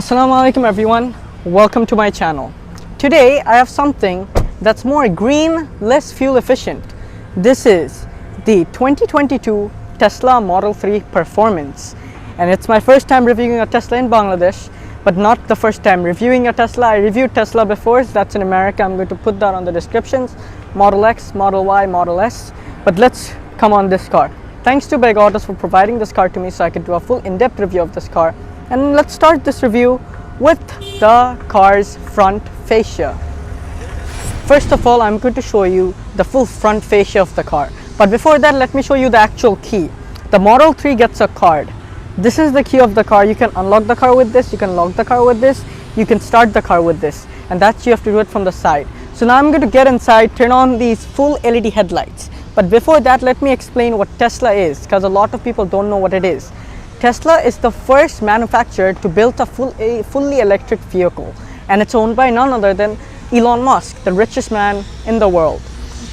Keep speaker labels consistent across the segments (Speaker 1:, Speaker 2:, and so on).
Speaker 1: Assalamu alaikum everyone, welcome to my channel. Today I have something that's more green, less fuel efficient. This is the 2022 Tesla Model 3 Performance, and it's my first time reviewing a Tesla in Bangladesh, but not the first time reviewing a Tesla. I reviewed Tesla before, so that's in America. I'm going to put that on the descriptions. Model X, Model Y, Model S. But let's come on this car. Thanks to Big Autos for providing this car to me so I could do a full in-depth review of this car. And let's start this review with the car's front fascia. First of all, I'm going to show you the full front fascia of the car. But before that, let me show you the actual key. The Model 3 gets a card. This is the key of the car. You can unlock the car with this, you can lock the car with this, you can start the car with this. And that's, you have to do it from the side. So now I'm going to get inside, turn on these full LED headlights. But before that, let me explain what Tesla is, because a lot of people don't know what it is. Tesla is the first manufacturer to build a fully electric vehicle, and it's owned by none other than Elon Musk, the richest man in the world.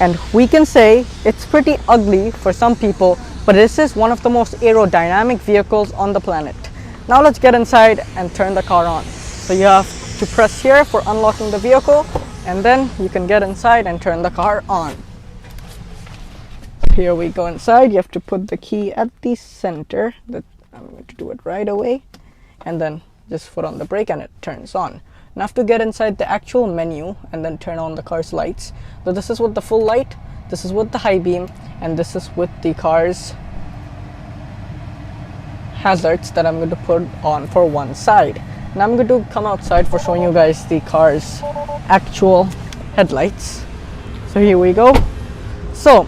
Speaker 1: And we can say it's pretty ugly for some people, but this is one of the most aerodynamic vehicles on the planet. Now let's get inside and turn the car on. So you have to press here for unlocking the vehicle, and then you can get inside and turn the car on. Here we go inside. You have to put the key at the center. I'm going to do it right away, and then just foot on the brake and it turns on. Now I have to get inside the actual menu and then turn on the car's lights. So this is with the full light, this is with the high beam, and this is with the car's hazards that I'm going to put on for one side. Now I'm going to come outside for showing you guys the car's actual headlights. So here we go. So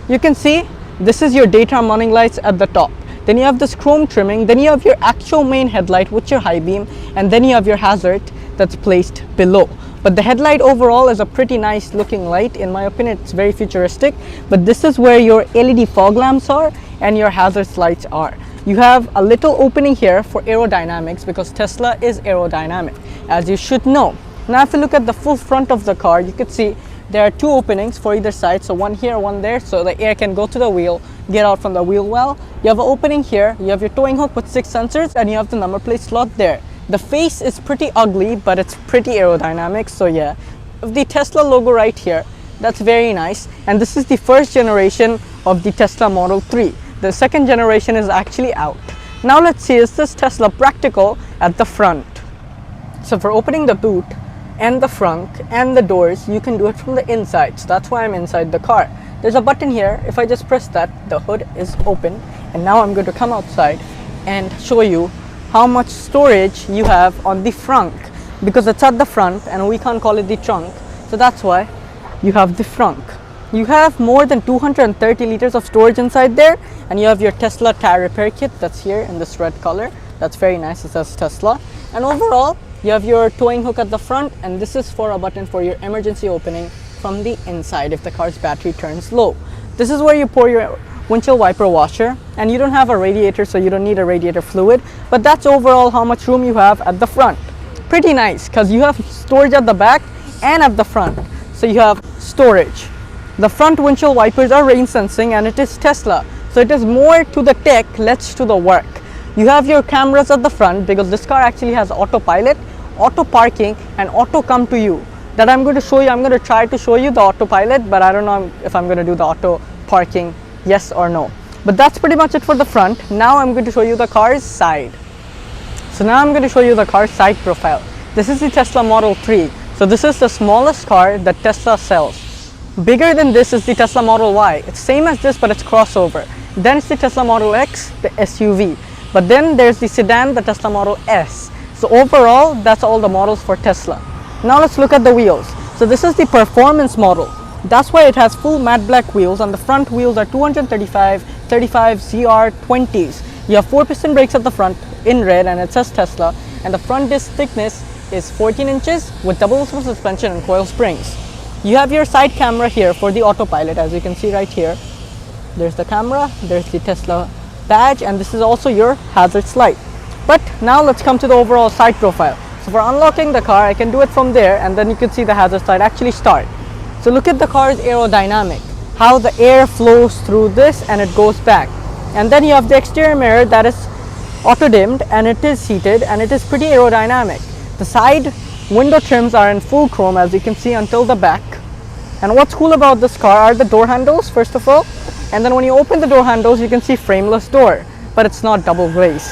Speaker 1: you can see this is your daytime running lights at the top. Then you have this chrome trimming, then you have your actual main headlight with your high beam, and then you have your hazard that's placed below. But the headlight overall is a pretty nice looking light. In my opinion, it's very futuristic. But this is where your LED fog lamps are and your hazards lights are. You have a little opening here for aerodynamics, because Tesla is aerodynamic, as you should know. Now if you look at the full front of the car, you can see there are two openings for either side, so one here, one there, so the air can go to the wheel, get out from the wheel well. You have an opening here, you have your towing hook with 6 sensors, and you have the number plate slot there. The face is pretty ugly, but it's pretty aerodynamic, so yeah. The Tesla logo right here, that's very nice. And this is the first generation of the Tesla Model 3. The second generation is actually out. Now let's see, is this Tesla practical at the front? So for opening the boot and the front and the doors, you can do it from the inside. So that's why I'm inside the car. There's a button here. If I just press that, the hood is open. And now I'm going to come outside and show you how much storage you have on the front, because it's at the front and we can't call it the trunk. So that's why you have the front. You have more than 230 liters of storage inside there, and you have your Tesla tire repair kit that's here in this red color. That's very nice. It says Tesla. And overall, you have your towing hook at the front, and this is for a button for your emergency opening from the inside if the car's battery turns low. This is where you pour your windshield wiper washer, and you don't have a radiator, so you don't need a radiator fluid. But that's overall how much room you have at the front. Pretty nice, because you have storage at the back and at the front. So you have storage. The front windshield wipers are rain sensing, and it is Tesla. So it is more to the tech, less to the work. You have your cameras at the front, because this car actually has autopilot, auto parking, and auto come to you. That I'm going to show you. I'm going to try to show you the autopilot, but I don't know if I'm going to do the auto parking, yes or no. But that's pretty much it for the front. Now I'm going to show you the car's side. So now I'm going to show you the car's side profile. This is the Tesla Model 3. So this is the smallest car that Tesla sells. Bigger than this is the Tesla Model Y. It's same as this, but it's crossover. Then it's the Tesla Model X, the SUV. But then there's the sedan, the Tesla Model S. So overall, that's all the models for Tesla. Now let's look at the wheels. So this is the performance model. That's why it has full matte black wheels, and the front wheels are 235 ZR20s. You have 4-piston brakes at the front in red, and it says Tesla. And the front disc thickness is 14 inches with double suspension and coil springs. You have your side camera here for the autopilot, as you can see right here. There's the camera, there's the Tesla badge, and this is also your hazards light. But now let's come to the overall side profile. So for unlocking the car, I can do it from there, and then you can see the hazard light actually start. So look at the car's aerodynamic, how the air flows through this and it goes back. And then you have the exterior mirror that is auto dimmed, and it is heated, and it is pretty aerodynamic. The side window trims are in full chrome, as you can see, until the back. And what's cool about this car are the door handles, first of all, and then when you open the door handles, you can see frameless door, but it's not double glazed.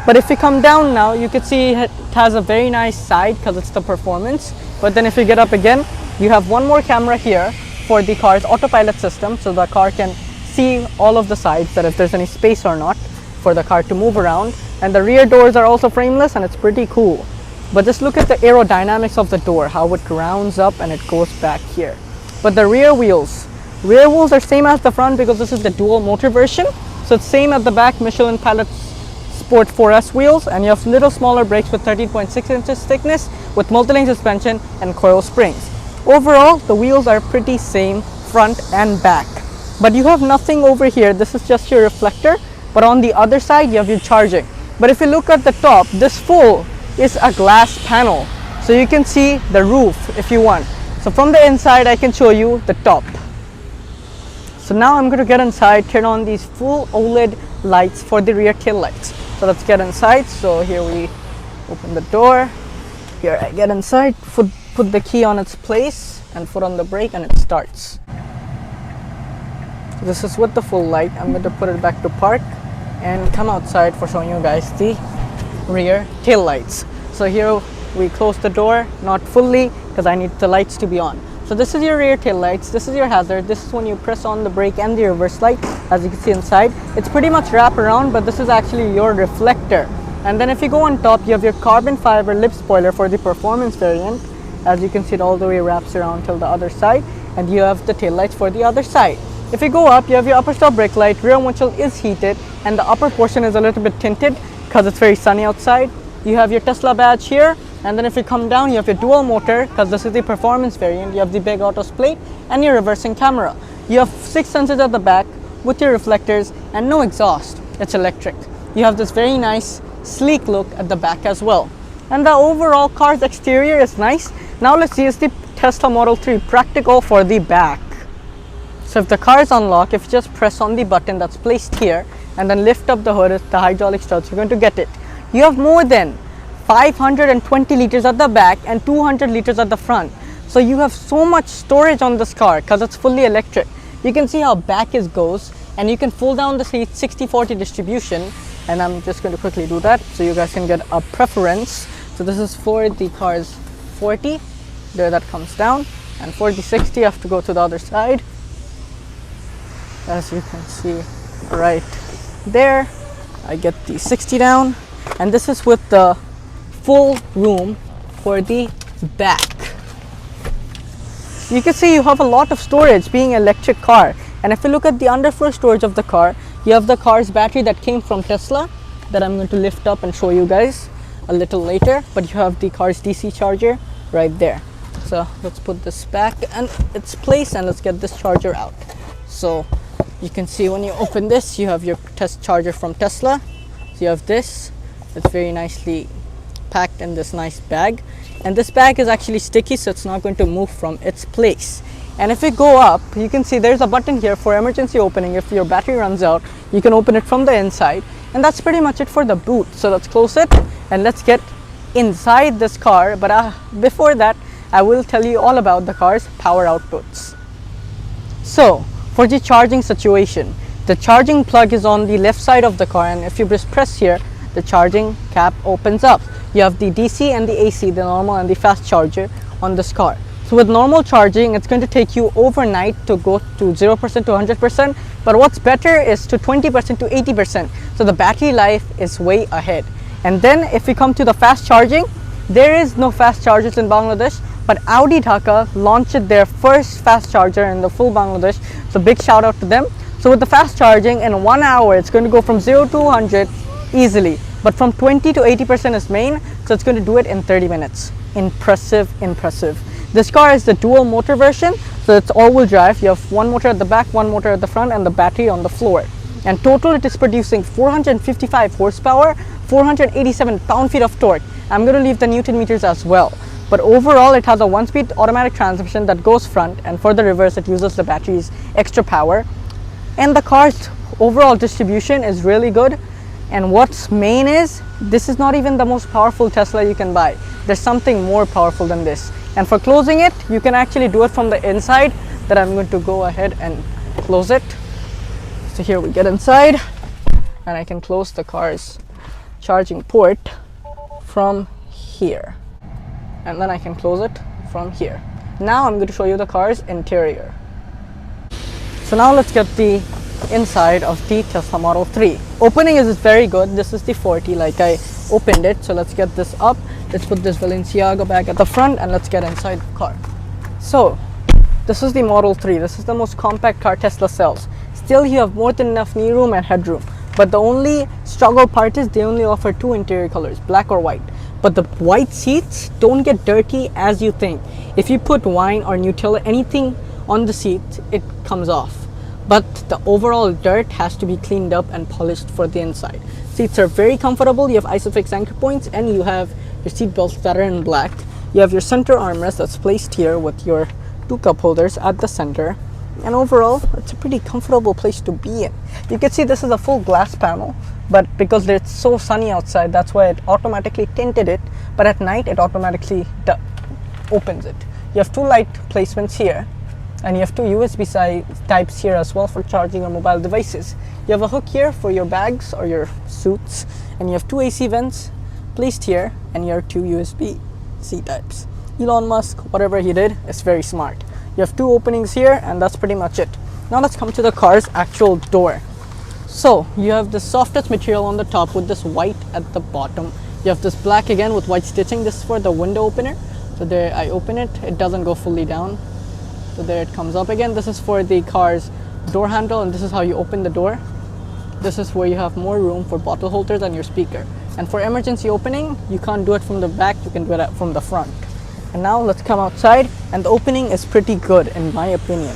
Speaker 1: But if you come down now, you can see it has a very nice side because it's the performance. But then if you get up again, you have one more camera here for the car's autopilot system, so the car can see all of the sides, that if there's any space or not for the car to move around. And the rear doors are also frameless, and it's pretty cool. But just look at the aerodynamics of the door, how it rounds up and it goes back here. But the rear wheels are same as the front because this is the dual motor version. So it's same at the back, Michelin Pilot Sport 4S wheels, and you have little smaller brakes with 13.6 inches thickness with multi-link suspension and coil springs. Overall, the wheels are pretty same front and back. But you have nothing over here. This is just your reflector. But on the other side, you have your charging. But if you look at the top, this full is a glass panel. So you can see the roof if you want. So from the inside, I can show you the top. So now I'm going to get inside, turn on these full OLED lights for the rear tail lights. So let's get inside. So here we open the door. Here I get inside, put the key on its place and foot on the brake, and it starts. This is with the full light. I'm going to put it back to park and come outside for showing you guys the rear tail lights. So here we close the door, not fully because I need the lights to be on. So this is your rear tail lights, this is your hazard, this is when you press on the brake and the reverse light, as you can see inside. It's pretty much wrap around, but this is actually your reflector. And then if you go on top, you have your carbon fiber lip spoiler for the performance variant. As you can see, it all the way wraps around till the other side, and you have the tail lights for the other side. If you go up, you have your upper stop brake light, rear windshield is heated, and the upper portion is a little bit tinted because it's very sunny outside. You have your Tesla badge here, and then if you come down, you have your dual motor because this is the performance variant. You have the big autos plate and your reversing camera. You have 6 sensors at the back with your reflectors and no exhaust. It's electric. You have this very nice sleek look at the back as well. And the overall car's exterior is nice. Now let's see, is the Tesla Model 3 practical for the back? So if the car is unlocked, if you just press on the button that's placed here and then lift up the hood, the hydraulic struts, you're going to get it. You have more than 520 liters at the back and 200 liters at the front. So you have so much storage on this car because it's fully electric. You can see how back it goes, and you can fold down the seat 60-40 distribution, and I'm just going to quickly do that so you guys can get a preference. So this is for the car's 40, there that comes down, and for the 60 you have to go to the other side, as you can see right there. I get the 60 down, and this is with the full room for the back. You can see you have a lot of storage being an electric car. And if you look at the underfloor storage of the car, you have the car's battery that came from Tesla that I'm going to lift up and show you guys a little later, but you have the car's DC charger right there. So let's put this back in its place and let's get this charger out. So you can see when you open this, you have your test charger from Tesla. So you have this, it's very nicely packed in this nice bag, and this bag is actually sticky, so it's not going to move from its place. And if we go up, you can see there's a button here for emergency opening. If your battery runs out, you can open it from the inside, and that's pretty much it for the boot. So let's close it and let's get inside this car. But before that, I will tell you all about the car's power outputs. So for the charging situation, the charging plug is on the left side of the car, and if you just press here, the charging cap opens up. You have the DC and the AC, the normal and the fast charger on this car. So with normal charging, it's going to take you overnight to go to 0% to 100%, but what's better is to 20% to 80%. So the battery life is way ahead. And then if we come to the fast charging, there is no fast chargers in Bangladesh, but Audi Dhaka launched their first fast charger in the full Bangladesh. So big shout out to them. So with the fast charging, in 1 hour, it's going to go from 0 to 100 easily, but from 20 to 80% is main, so it's going to do it in 30 minutes. Impressive. This car is the dual motor version, so it's all-wheel drive. You have one motor at the back, one motor at the front, and the battery on the floor. And total it is producing 455 horsepower, 487 pound-feet of torque. I'm going to leave the Newton meters as well. But overall, it has a 1-speed automatic transmission that goes front, and for the reverse, it uses the battery's extra power. And the car's overall distribution is really good. And what's main is, this is not even the most powerful Tesla you can buy. There's something more powerful than this. And for closing it, you can actually do it from the inside. That I'm going to go ahead and close it. So here we get inside, and I can close the car's charging port from here. And then I can close it from here. Now I'm going to show you the car's interior. So now let's get the inside of the Tesla Model 3. Opening is very good. This is the 40, like I opened it. So let's get this up. Let's put this Balenciaga bag at the front, and let's get inside the car. So this is the Model 3. This is the most compact car Tesla sells. Still, you have more than enough knee room and headroom. But the only struggle part is they only offer two interior colors, black or white. But the white seats don't get dirty as you think. If you put wine or Nutella, anything on the seat, it comes off. But the overall dirt has to be cleaned up and polished for the inside. Seats are very comfortable. You have ISOFIX anchor points, and you have your seat belts that are in black. You have your center armrest that's placed here with your two cup holders at the center. And overall, it's a pretty comfortable place to be in. You can see this is a full glass panel, but because it's so sunny outside, that's why it automatically tinted it. But at night, it automatically opens it. You have two light placements here, and you have two USB types here as well for charging your mobile devices. You have a hook here for your bags or your suits, and you have two AC vents placed here, and your two USB-C types. Elon Musk, whatever he did, is very smart. You have two openings here, and that's pretty much it. Now let's come to the car's actual door. So you have this softest material on the top with this white at the bottom. You have this black again with white stitching. This is for the window opener. So there, I open it, it doesn't go fully down. So there it comes up again. This is for the car's door handle, and this is how you open the door. This is where you have more room for bottle holders and your speaker. And for emergency opening, you can't do it from the back, you can do it from the front. And now let's come outside, and the opening is pretty good in my opinion.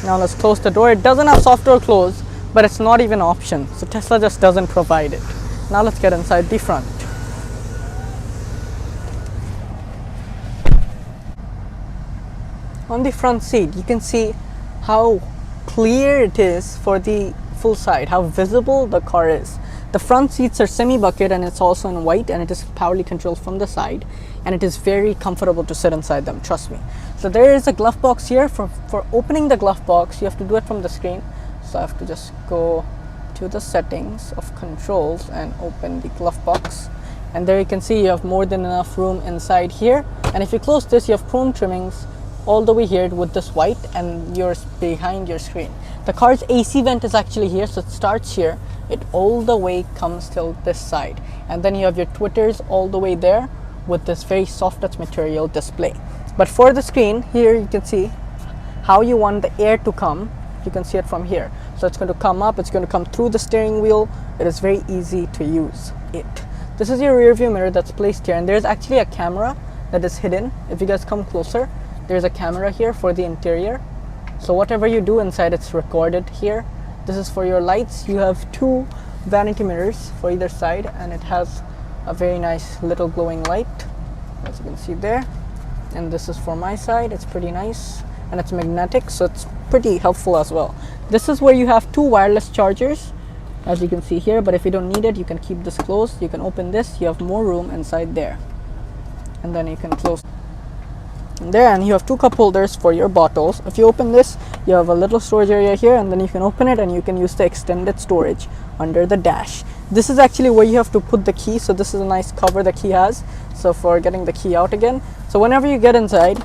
Speaker 1: Now let's close the door. It doesn't have soft door close, but it's not even an option. So Tesla just doesn't provide it. Now let's get inside the front. On the front seat, you can see how clear it is for the full side, how visible the car is. The front seats are semi-bucket, and it's also in white, and it is powerfully controlled from the side, and it is very comfortable to sit inside them, trust me. So there is a glove box here. For opening the glove box, you have to do it from the screen. So I have to just go to the settings of controls and open the glove box. And there you can see you have more than enough room inside here. And if you close this, you have chrome trimmings all the way here with this white, and yours behind your screen. The car's AC vent is actually here, so it starts here. It all the way comes till this side, and then you have your tweeters all the way there with this very soft touch material display. But for the screen here, you can see how you want the air to come. You can see it from here. So it's going to come up, it's going to come through the steering wheel. It is very easy to use it. This is your rear view mirror that's placed here, and there's actually a camera that is hidden. If you guys come closer, there's a camera here for the interior. So whatever you do inside, it's recorded here. This is for your lights. You have two vanity mirrors for either side, and it has a very nice little glowing light, as you can see there. And this is for my side. It's pretty nice, and it's magnetic, so it's pretty helpful as well. This is where you have two wireless chargers, as you can see here, but if you don't need it, you can keep this closed. You can open this, you have more room inside there, and then you can close there, and you have two cup holders for your bottles. If you open this, you have a little storage area here, and then you can open it, and you can use the extended storage under the dash. This is actually where you have to put the key. So this is a nice cover the key has, so for getting the key out again. So whenever you get inside,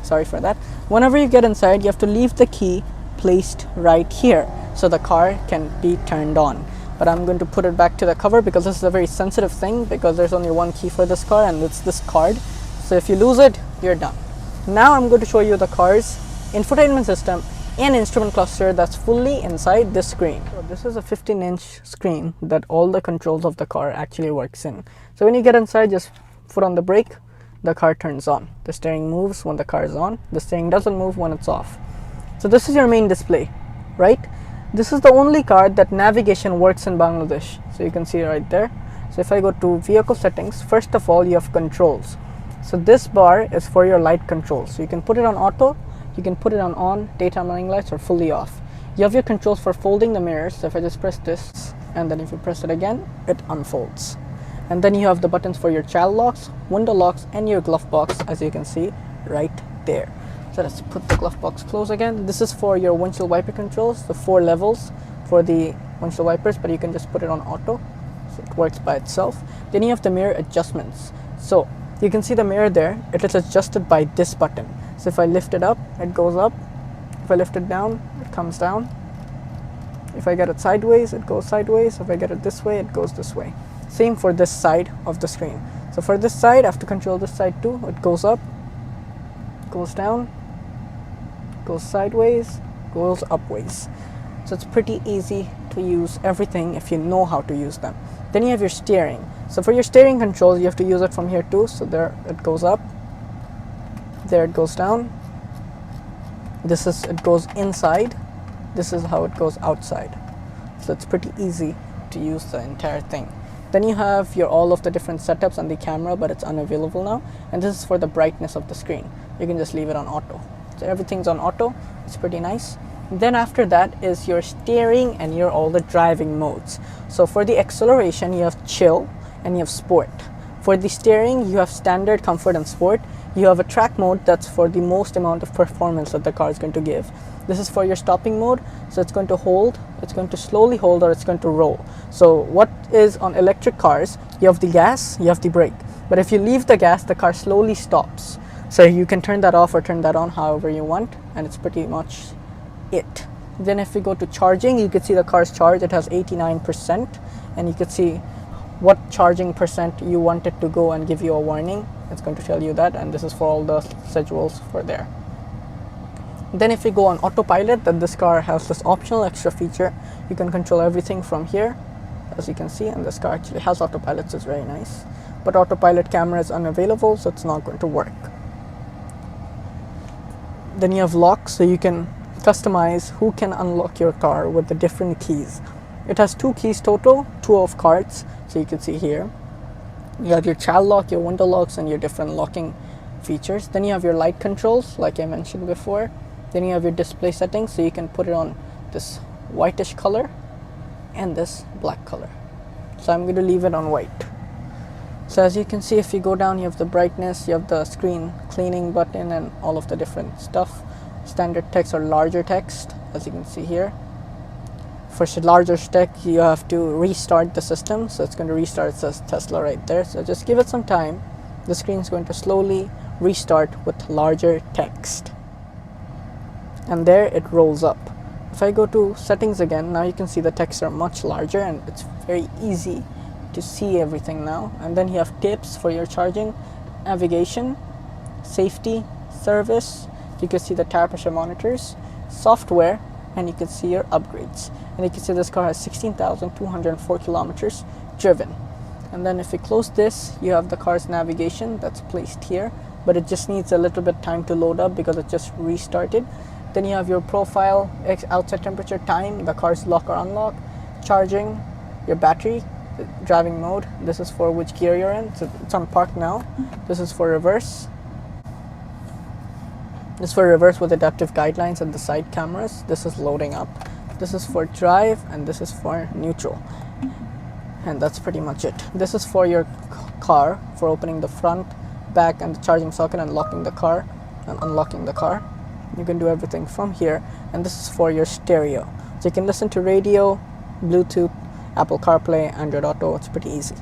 Speaker 1: sorry for that, whenever you get inside, you have to leave the key placed right here so the car can be turned on. But I'm going to put it back to the cover because this is a very sensitive thing, because there's only one key for this car, and it's this card. So if you lose it, you're done. Now I'm going to show you the car's infotainment system and instrument cluster that's fully inside this screen. So this is a 15-inch screen that all the controls of the car actually works in. So when you get inside, just foot on the brake, the car turns on. The steering moves when the car is on. The steering doesn't move when it's off. So this is your main display, right? This is the only car that navigation works in Bangladesh. So you can see right there. So if I go to vehicle settings, first of all, you have controls. So this bar is for your light control. So you can put it on auto, you can put it on daytime running lights, or fully off. You have your controls for folding the mirrors. So if I just press this, and then if you press it again, it unfolds. And then you have the buttons for your child locks, window locks, and your glove box, as you can see right there. So let's put the glove box close again. This is for your windshield wiper controls, the 4 levels for the windshield wipers, but you can just put it on auto, so it works by itself. Then you have the mirror adjustments. So you can see the mirror there, it is adjusted by this button. So if I lift it up, it goes up. If I lift it down, it comes down. If I get it sideways, it goes sideways. If I get it this way, it goes this way. Same for this side of the screen. So for this side, I have to control this side too. It goes up, goes down, goes sideways, goes upways. So it's pretty easy to use everything if you know how to use them. Then you have your steering. So for your steering controls, you have to use it from here too. So there it goes up, there it goes down. It goes inside. This is how it goes outside. So it's pretty easy to use the entire thing. Then you have all of the different setups on the camera, but it's unavailable now. And this is for the brightness of the screen. You can just leave it on auto. So everything's on auto. It's pretty nice. Then after that is your steering and all the driving modes. So for the acceleration, you have chill and you have sport. For the steering, you have standard, comfort, and sport. You have a track mode that's for the most amount of performance that the car is going to give. This is for your stopping mode, so it's going to hold, it's going to slowly hold, or it's going to roll. So what is on electric cars, you have the gas, you have the brake. But if you leave the gas, the car slowly stops. So you can turn that off or turn that on however you want, and it's pretty much it. Then if we go to charging, you can see the car's charge. It has 89%, and you can see what charging percent you want it to go and give you a warning. It's going to tell you that, and this is for all the schedules for there. Then if we go on autopilot, then this car has this optional extra feature. You can control everything from here, as you can see, and this car actually has autopilot, so it's very nice. But autopilot camera is unavailable, so it's not going to work. Then you have locks, so you can customize who can unlock your car with the different keys. It has 2 keys total, 2 of cards, so you can see here. You have your child lock, your window locks, and your different locking features. Then you have your light controls, like I mentioned before. Then you have your display settings, so you can put it on this whitish color and this black color. So I'm going to leave it on white. So as you can see, if you go down, you have the brightness, you have the screen cleaning button, and all of the different stuff. Standard text or larger text, as you can see here. For larger text, you have to restart the system, so it's going to restart. It says Tesla right there, so just give it some time. The screen is going to slowly restart with larger text, and there it rolls up. If I go to settings again, now you can see the texts are much larger, and it's very easy to see everything now. And then you have tips for your charging, navigation, safety, service. You can see the tire pressure monitors, software, and you can see your upgrades. And you can see this car has 16,204 kilometers driven. And then if we close this, you have the car's navigation that's placed here, but it just needs a little bit time to load up because it just restarted. Then you have your profile, outside temperature, time, the car's lock or unlock, charging, your battery, driving mode. This is for which gear you're in. So it's on park now. This is for reverse. This is for reverse with adaptive guidelines and the side cameras. This is loading up. This is for drive, and this is for neutral. And that's pretty much it. This is for your car, for opening the front, back, and the charging socket, and locking the car and unlocking the car. You can do everything from here. And this is for your stereo, so you can listen to radio, Bluetooth, Apple CarPlay, Android Auto. It's pretty easy.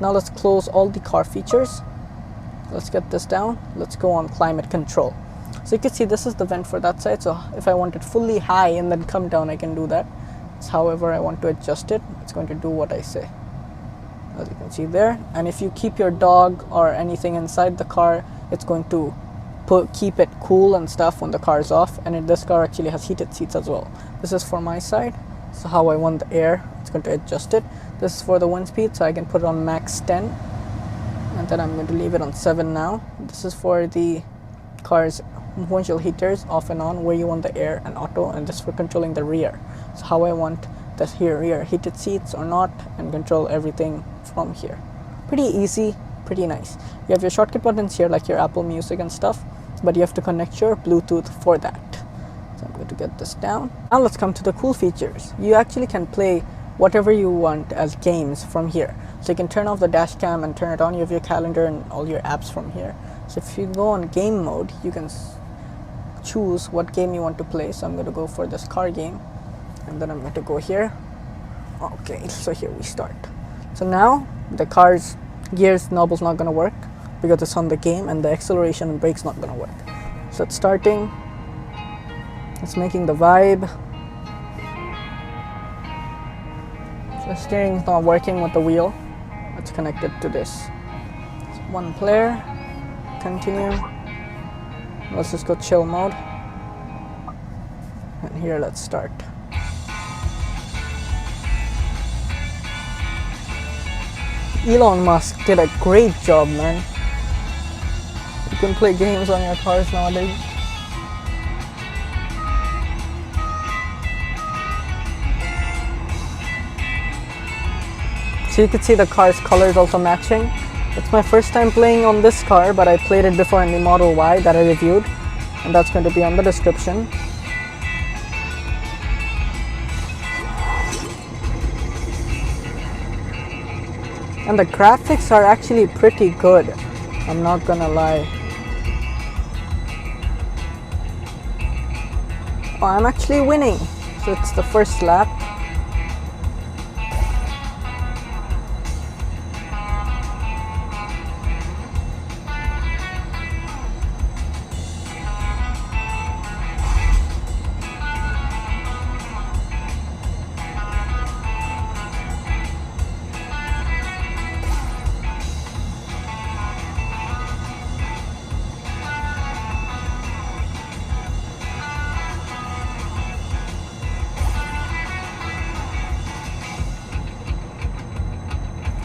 Speaker 1: Now let's close all the car features. Let's get this down. Let's go on climate control. So you can see this is the vent for that side. So if I want it fully high and then come down, I can do that. It's however I want to adjust it. It's going to do what I say, as you can see there. And if you keep your dog or anything inside the car, it's going to keep it cool and stuff when the car is off. And this car actually has heated seats as well. This is for my side, so how I want the air, it's going to adjust it. This is for the wind speed, so I can put it on max 10, and then I'm going to leave it on 7 now. This is for the car's windshield heaters, off and on, where you want the air and auto. And this for controlling the rear, so how I want the rear heated seats or not, and control everything from here. Pretty easy, pretty nice. You have your shortcut buttons here, like your Apple Music and stuff, but you have to connect your Bluetooth for that. So I'm going to get this down. Now let's come to the cool features. You actually can play whatever you want as games from here. So you can turn off the dash cam and turn it on. You have your calendar and all your apps from here. So if you go on game mode, you can choose what game you want to play. So I'm going to go for this car game, and then I'm going to go here. Okay, so here we start. So now the car's gears knob is not going to work because it's on the game, and the acceleration and brakes not going to work. So it's starting, it's making the vibe. So the steering is not working with the wheel. It's connected to this. So one player, continue. Let's just go chill mode. And here, let's start. Elon Musk did a great job, man. You can play games on your cars nowadays. So you can see the car's colors also matching. It's my first time playing on this car, but I played it before in the Model Y that I reviewed, and that's going to be on the description. And the graphics are actually pretty good, I'm not gonna lie. Oh, I'm actually winning. So it's the first lap.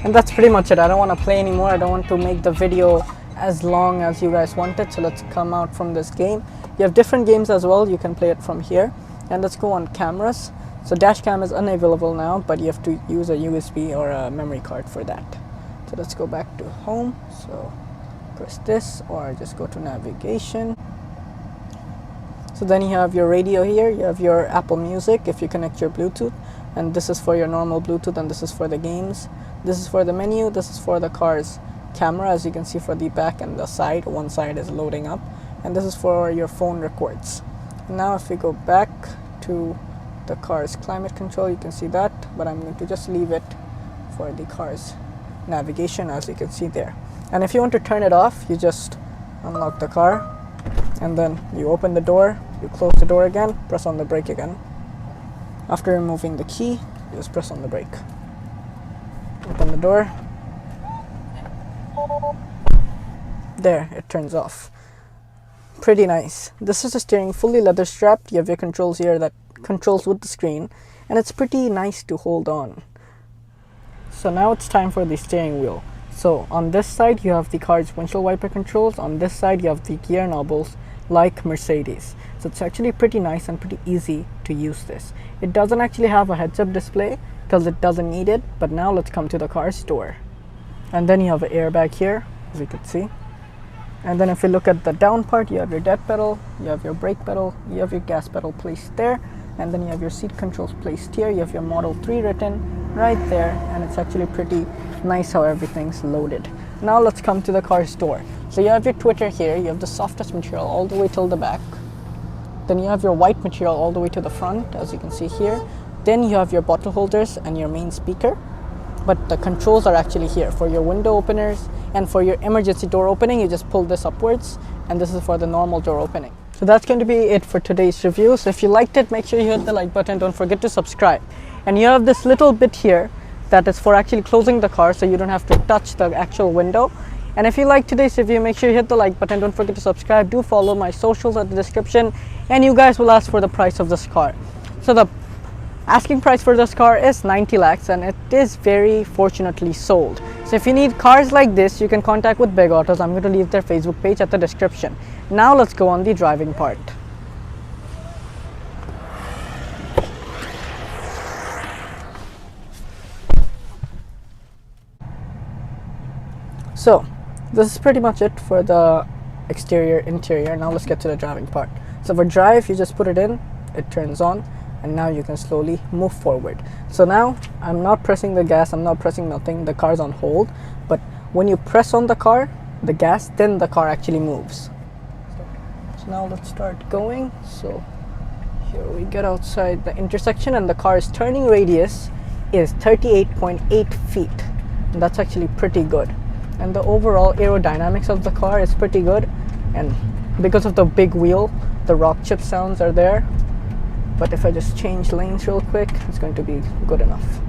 Speaker 1: And that's pretty much it. I don't want to play anymore. I don't want to make the video as long as you guys want it. So let's come out from this game. You have different games as well. You can play it from here. And let's go on cameras. So dash cam is unavailable now, but you have to use a USB or a memory card for that. So let's go back to home. So press this, or just go to navigation. So then you have your radio here. You have your Apple Music if you connect your Bluetooth. And this is for your normal Bluetooth, and this is for the games. This is for the menu. This is for the car's camera, as you can see, for the back and the side. One side is loading up, and this is for your phone records. Now if we go back to the car's climate control, you can see that, but I'm going to just leave it for the car's navigation, as you can see there. And if you want to turn it off, you just unlock the car, and then you open the door, you close the door again, press on the brake again. After removing the key, you just press on the brake. Open the door. There, it turns off. Pretty nice. This is the steering, fully leather strapped. You have your controls here that controls with the screen, and it's pretty nice to hold on. So now it's time for the steering wheel. So on this side you have the car's windshield wiper controls. On this side you have the gear knobbles like Mercedes. So it's actually pretty nice and pretty easy to use this. It doesn't actually have a heads-up display because it doesn't need it, but now let's come to the car's door. And then you have an airbag here, as you can see. And then if you look at the down part, you have your dead pedal, you have your brake pedal, you have your gas pedal placed there, and then you have your seat controls placed here. You have your Model 3 written right there, and it's actually pretty nice how everything's loaded. Now let's come to the car's door. So you have your Twitter here, you have the softest material all the way till the back. Then you have your white material all the way to the front, as you can see here. Then you have your bottle holders and your main speaker. But the controls are actually here for your window openers, and for your emergency door opening, you just pull this upwards, and this is for the normal door opening. So that's going to be it for today's review. So if you liked it, make sure you hit the like button. Don't forget to subscribe. And you have this little bit here that is for actually closing the car, so you don't have to touch the actual window. And if you like today's review, make sure you hit the like button. Don't forget to subscribe. Do follow my socials at the description, and you guys will ask for the price of this car. So the asking price for this car is 90 lakhs, and it is very fortunately sold. So if you need cars like this, you can contact with Big Autos. I'm going to leave their Facebook page at the description. Now let's go on the driving part. So this is pretty much it for the exterior, interior. Now let's get to the driving part. So for drive, you just put it in, it turns on. and now you can slowly move forward. So now I'm not pressing the gas, I'm not pressing nothing, the car's on hold, but when you press on the gas, then the car actually moves. So now let's start going. So here we get outside the intersection, and the car's turning radius is 38.8 feet, and that's actually pretty good. And the overall aerodynamics of the car is pretty good, and because of the big wheel, the rock chip sounds are there. But if I just change lanes real quick, it's going to be good enough.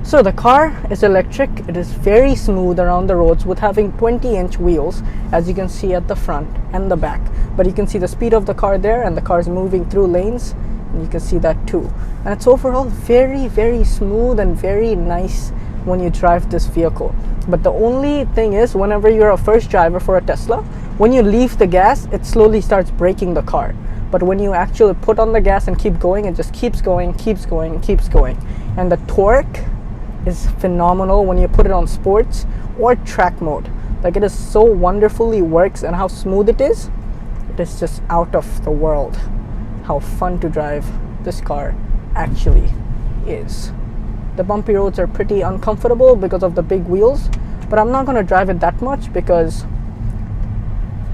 Speaker 1: So the car is electric. It is very smooth around the roads with having 20-inch wheels, as you can see at the front and the back. But you can see the speed of the car there, and the car is moving through lanes, and you can see that too. And it's overall very, very smooth and very nice when you drive this vehicle. But the only thing is, whenever you're a first driver for a Tesla, when you leave the gas, it slowly starts braking the car. But when you actually put on the gas and keep going, it just keeps going, keeps going, keeps going. And the torque is phenomenal when you put it on sports or track mode. Like, it is so wonderfully works, and how smooth it is just out of the world. How fun to drive this car actually is. The bumpy roads are pretty uncomfortable because of the big wheels, but I'm not going to drive it that much, because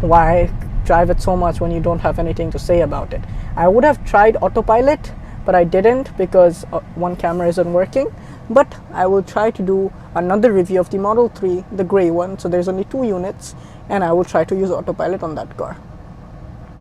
Speaker 1: why drive it so much when you don't have anything to say about it? I would have tried autopilot, but I didn't because one camera isn't working. But I will try to do another review of the Model 3, the gray one, so there's only 2 units, and I will try to use autopilot on that car.